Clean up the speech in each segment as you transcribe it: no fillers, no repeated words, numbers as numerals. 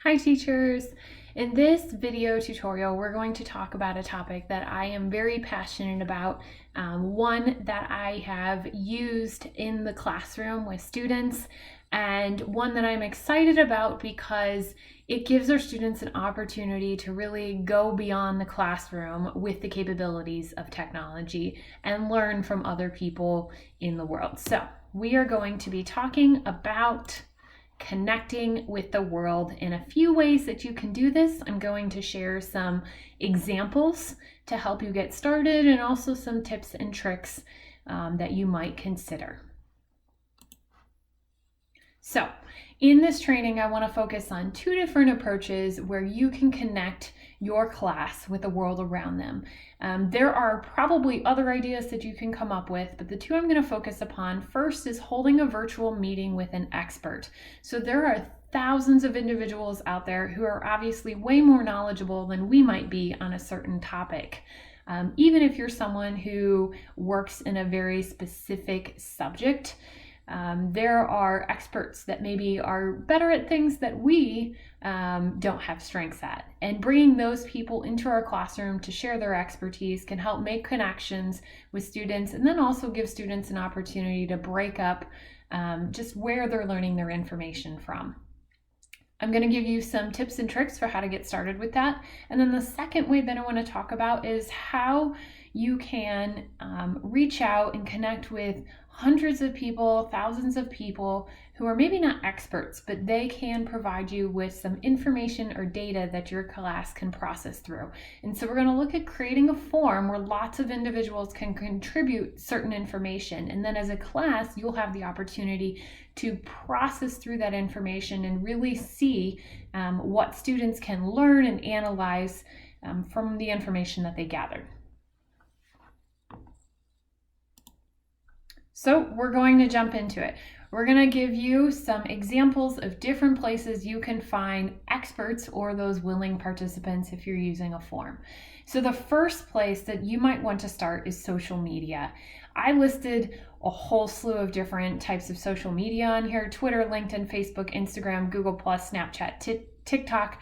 Hi teachers! In this video tutorial, we're going to talk about a topic that I am very passionate about, one that I have used in the classroom with students, and one that I'm excited about because it gives our students an opportunity to really go beyond the classroom with the capabilities of technology and learn from other people in the world. So we are going to be talking about connecting with the world in a few ways that you can do this. I'm going to share some examples to help you get started and also some tips and tricks that you might consider. So in this training, I want to focus on two different approaches where you can connect your class with the world around them. There are probably other ideas that you can come up with, but the two I'm going to focus upon first is holding a virtual meeting with an expert. So there are thousands of individuals out there who are obviously way more knowledgeable than we might be on a certain topic. Even if you're someone who works in a very specific subject, there are experts that maybe are better at things that we don't have strengths at. And bringing those people into our classroom to share their expertise can help make connections with students and then also give students an opportunity to break up just where they're learning their information from. I'm going to give you some tips and tricks for how to get started with that. And then the second way that I want to talk about is how you can reach out and connect with hundreds of people, thousands of people who are maybe not experts, but they can provide you with some information or data that your class can process through. And so we're going to look at creating a form where lots of individuals can contribute certain information. And then as a class, you'll have the opportunity to process through that information and really see what students can learn and analyze from the information that they gathered. So we're going to jump into it. We're going to give you some examples of different places you can find experts or those willing participants if you're using a form. So the first place that you might want to start is social media. I listed a whole slew of different types of social media on here: Twitter, LinkedIn, Facebook, Instagram, Google+, Snapchat, TikTok.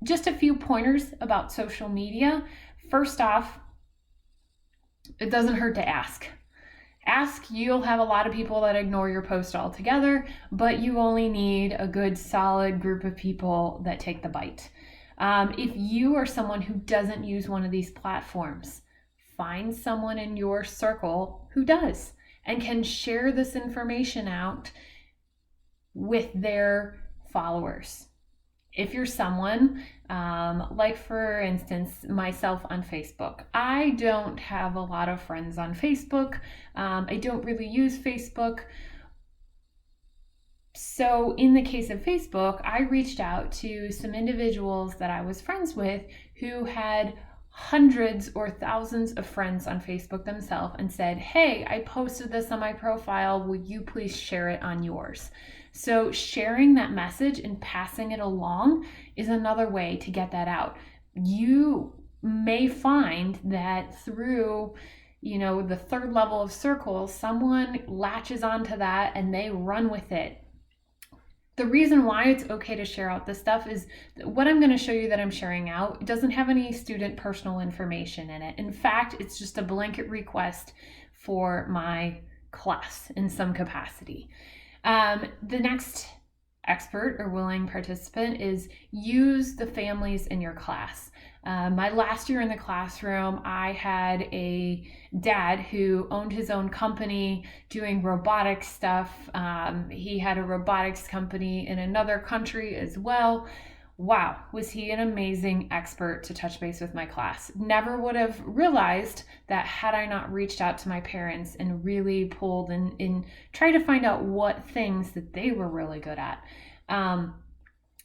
Just a few pointers about social media. First off, it doesn't hurt to ask. You'll have a lot of people that ignore your post altogether, but you only need a good solid group of people that take the bite. If you are someone who doesn't use one of these platforms, find someone in your circle who does and can share this information out with their followers. If you're someone, like for instance, myself on Facebook, I don't have a lot of friends on Facebook. I don't really use Facebook. So in the case of Facebook, I reached out to some individuals that I was friends with who had hundreds or thousands of friends on Facebook themselves and said, "Hey, I posted this on my profile. Will you please share it on yours?" So sharing that message and passing it along is another way to get that out. You may find that through, the third level of circles, someone latches onto that and they run with it. The reason why it's okay to share out this stuff is what I'm going to show you that I'm sharing out. It doesn't have any student personal information in it. In fact, it's just a blanket request for my class in some capacity. The next expert or willing participant is use the families in your class. My last year in the classroom, I had a dad who owned his own company doing robotics stuff. He had a robotics company in another country as well. Wow, was he an amazing expert to touch base with my class. Never would have realized that had I not reached out to my parents and really pulled and tried to find out what things that they were really good at.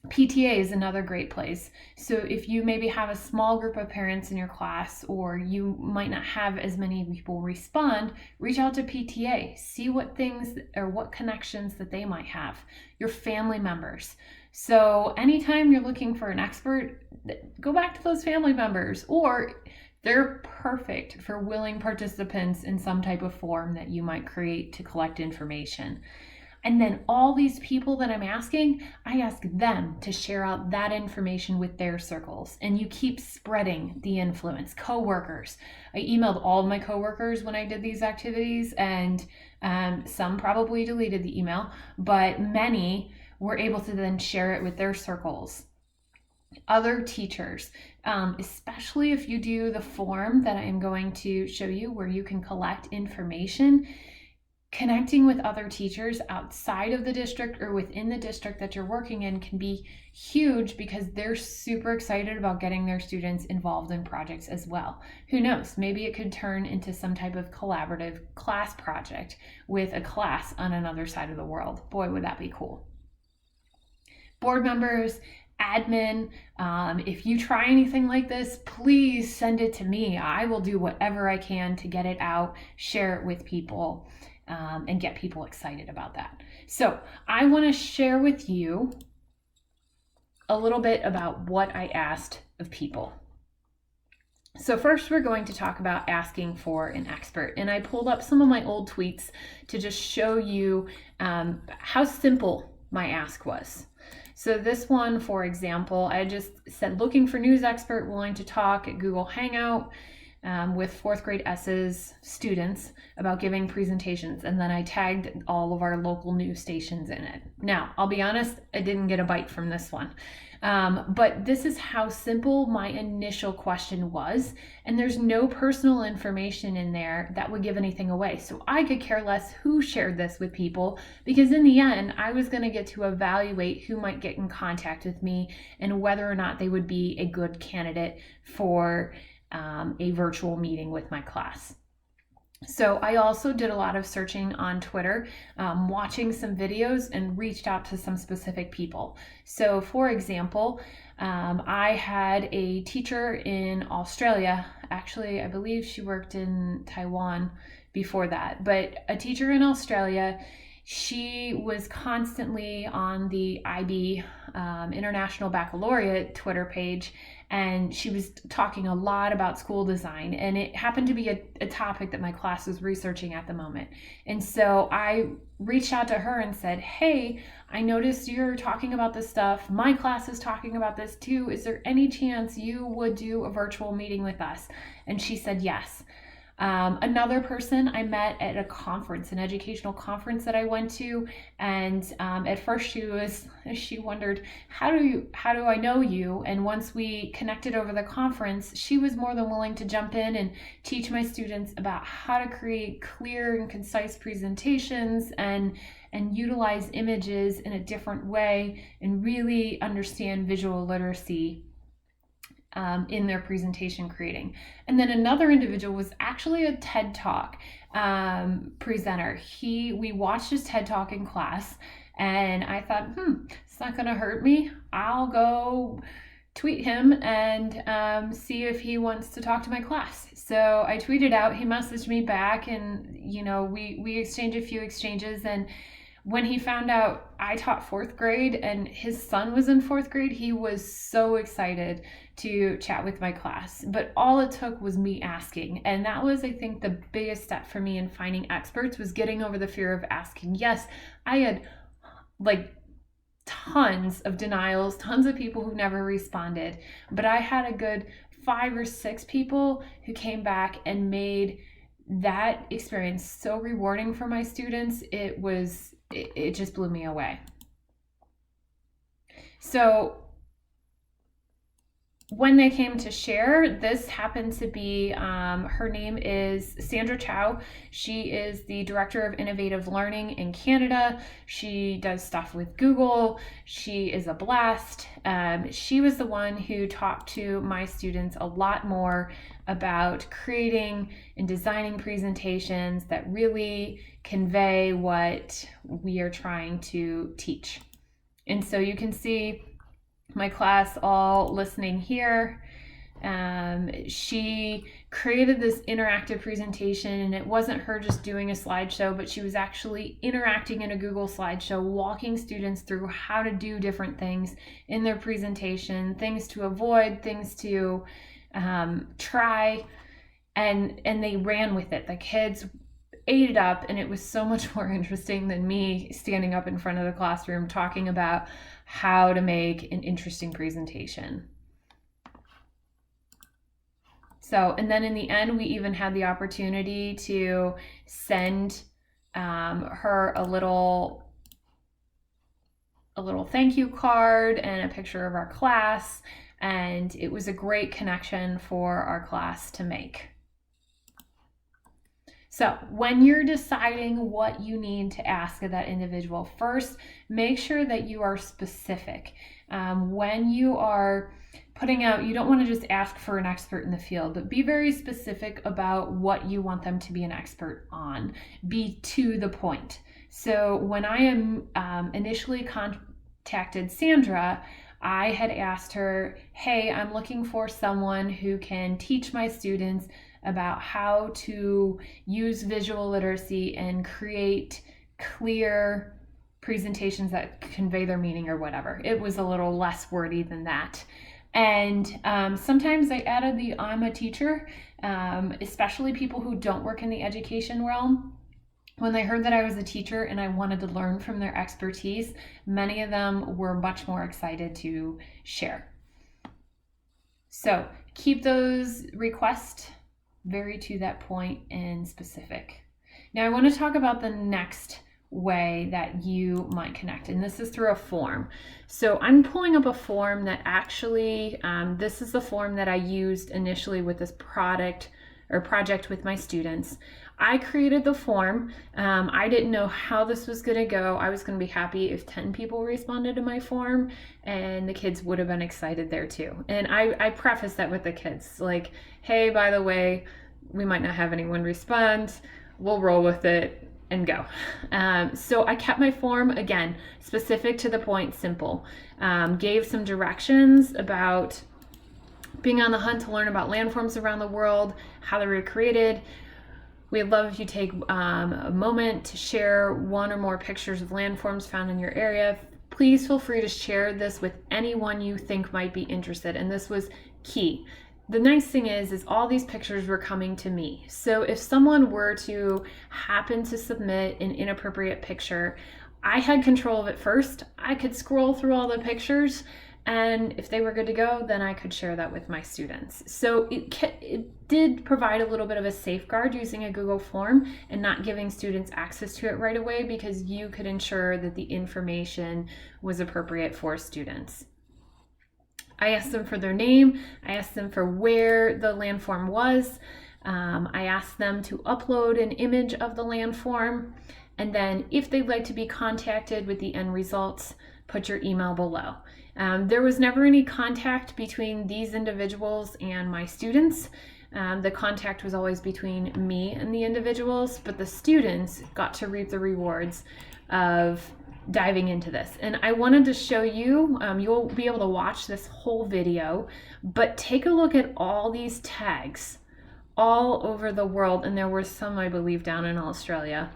PTA is another great place. So if you maybe have a small group of parents in your class, or you might not have as many people respond, reach out to PTA, see what things or what connections that they might have, your family members. So anytime you're looking for an expert, go back to those family members, or they're perfect for willing participants in some type of form that you might create to collect information. And then all these people that I'm asking, I ask them to share out that information with their circles. And you keep spreading the influence. Coworkers. I emailed all of my coworkers when I did these activities, and some probably deleted the email, but many were able to then share it with their circles. Other teachers, especially if you do the form that I am going to show you where you can collect information. Connecting with other teachers outside of the district or within the district that you're working in can be huge because they're super excited about getting their students involved in projects as well. Who knows, maybe it could turn into some type of collaborative class project with a class on another side of the world. Boy, would that be cool. Board members, admin, if you try anything like this, please send it to me. I will do whatever I can to get it out, share it with people. And get people excited about that. So I want to share with you a little bit about what I asked of people. So first we're going to talk about asking for an expert. And I pulled up some of my old tweets to just show you how simple my ask was. So this one, for example, I just said looking for news expert willing to talk at Google Hangout. With fourth grade S's students about giving presentations, and then I tagged all of our local news stations in it. Now, I'll be honest, I didn't get a bite from this one, but this is how simple my initial question was, and there's no personal information in there that would give anything away, so I could care less who shared this with people, because in the end, I was going to get to evaluate who might get in contact with me and whether or not they would be a good candidate for a virtual meeting with my class. So I also did a lot of searching on Twitter, watching some videos, and reached out to some specific people. So for example, I had a teacher in Australia. Actually, I believe she worked in Taiwan before that, but a teacher in Australia. She was constantly on the IB, International Baccalaureate Twitter page, and she was talking a lot about school design, and it happened to be a topic that my class was researching at the moment. And so I reached out to her and said, hey, I noticed you're talking about this stuff. My class is talking about this too. Is there any chance you would do a virtual meeting with us? And she said yes. Another person I met at a conference, an educational conference that I went to, and at first she wondered, how do I know you? And once we connected over the conference, she was more than willing to jump in and teach my students about how to create clear and concise presentations and utilize images in a different way and really understand visual literacy in their presentation creating. And then another individual was actually a TED Talk presenter. We watched his TED Talk in class, and I thought, it's not going to hurt me. I'll go tweet him and see if he wants to talk to my class. So I tweeted out, he messaged me back, and we exchanged a few exchanges. And when he found out I taught fourth grade and his son was in fourth grade, he was so excited to chat with my class. But all it took was me asking. And that was, I think, the biggest step for me in finding experts, was getting over the fear of asking. Yes, I had tons of denials, tons of people who never responded. But I had a good 5 or 6 people who came back and made that experience so rewarding for my students. It just blew me away. So when they came to share, this happened to be, her name is Sandra Chow. She is the Director of Innovative Learning in Canada. She does stuff with Google. She is a blast. She was the one who talked to my students a lot more about creating and designing presentations that really convey what we are trying to teach. And so you can see my class all listening here. She created this interactive presentation, and it wasn't her just doing a slideshow, but she was actually interacting in a Google slideshow, walking students through how to do different things in their presentation, things to avoid, things to try, and they ran with it. The kids ate it up, and it was so much more interesting than me standing up in front of the classroom talking about how to make an interesting presentation. So, and then in the end, we even had the opportunity to send her a little thank you card and a picture of our class, and it was a great connection for our class to make. So when you're deciding what you need to ask of that individual, first, make sure that you are specific. When you are putting out, you don't want to just ask for an expert in the field, but be very specific about what you want them to be an expert on. Be to the point. So when I initially contacted Sandra, I had asked her, hey, I'm looking for someone who can teach my students about how to use visual literacy and create clear presentations that convey their meaning or whatever. It was a little less wordy than that. And sometimes I added the I'm a teacher, especially people who don't work in the education realm. When they heard that I was a teacher and I wanted to learn from their expertise, many of them were much more excited to share. So keep those requests very to that point and specific. Now I want to talk about the next way that you might connect, and this is through a form. So I'm pulling up a form that actually, this is the form that I used initially with this project with my students. I created the form. I didn't know how this was going to go. I was going to be happy if 10 people responded to my form, and the kids would have been excited there too. And I prefaced that with the kids, like, hey, by the way, we might not have anyone respond. We'll roll with it and go. So I kept my form, again, specific to the point, simple. Gave some directions about being on the hunt to learn about landforms around the world, how they were created. We'd love if you take a moment to share one or more pictures of landforms found in your area. Please feel free to share this with anyone you think might be interested. And this was key. The nice thing is all these pictures were coming to me. So if someone were to happen to submit an inappropriate picture, I had control of it first. I could scroll through all the pictures, and if they were good to go, then I could share that with my students. So it did provide a little bit of a safeguard using a Google form and not giving students access to it right away, because you could ensure that the information was appropriate for students. I asked them for their name. I asked them for where the landform was. I asked them to upload an image of the landform. And then if they'd like to be contacted with the end results, put your email below. There was never any contact between these individuals and my students. The contact was always between me and the individuals, but the students got to reap the rewards of diving into this. And I wanted to show you, you'll be able to watch this whole video, but take a look at all these tags all over the world. And there were some, I believe, down in Australia.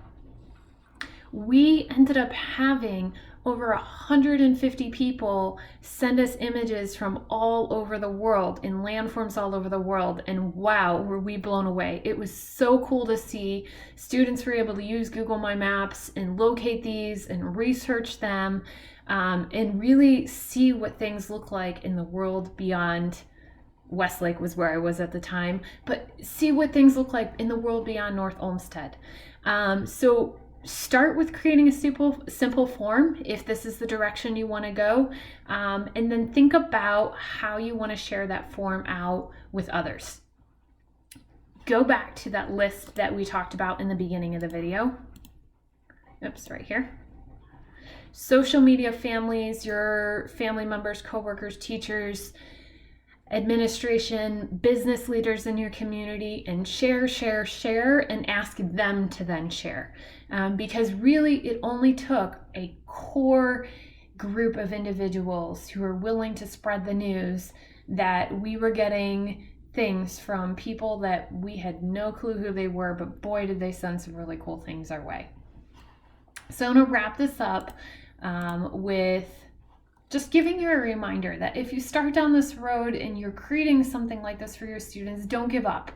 We ended up having over 150 people send us images from all over the world, in landforms all over the world, and wow, were we blown away. It was so cool to see. Students were able to use Google My Maps and locate these and research them, and really see what things look like in the world beyond. Westlake was where I was at the time, but see what things look like in the world beyond North Olmsted. So start with creating a simple form if this is the direction you want to go, and then think about how you want to share that form out with others. Go back to that list that we talked about in the beginning of the video. Oops, right here. Social media families, your family members, coworkers, teachers, administration, business leaders in your community, and share, and ask them to then share. Because really it only took a core group of individuals who were willing to spread the news that we were getting things from people that we had no clue who they were, but boy, did they send some really cool things our way. So I'm going to wrap this up with just giving you a reminder that if you start down this road and you're creating something like this for your students, don't give up.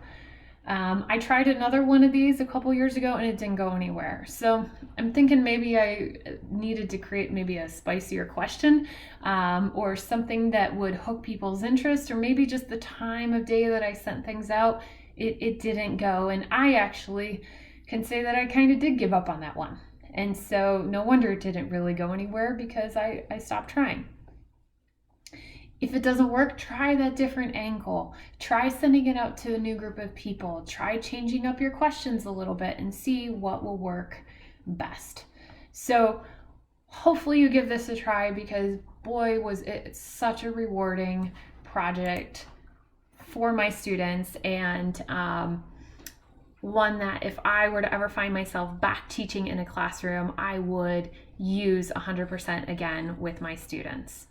I tried another one of these a couple years ago and it didn't go anywhere. So I'm thinking maybe I needed to create maybe a spicier question, or something that would hook people's interest, or maybe just the time of day that I sent things out, it didn't go. And I actually can say that I kind of did give up on that one. And so no wonder it didn't really go anywhere, because I stopped trying. If it doesn't work, try that different angle. Try sending it out to a new group of people. Try changing up your questions a little bit and see what will work best. So hopefully you give this a try, because boy, was it such a rewarding project for my students, and one that if I were to ever find myself back teaching in a classroom, I would use 100% again with my students.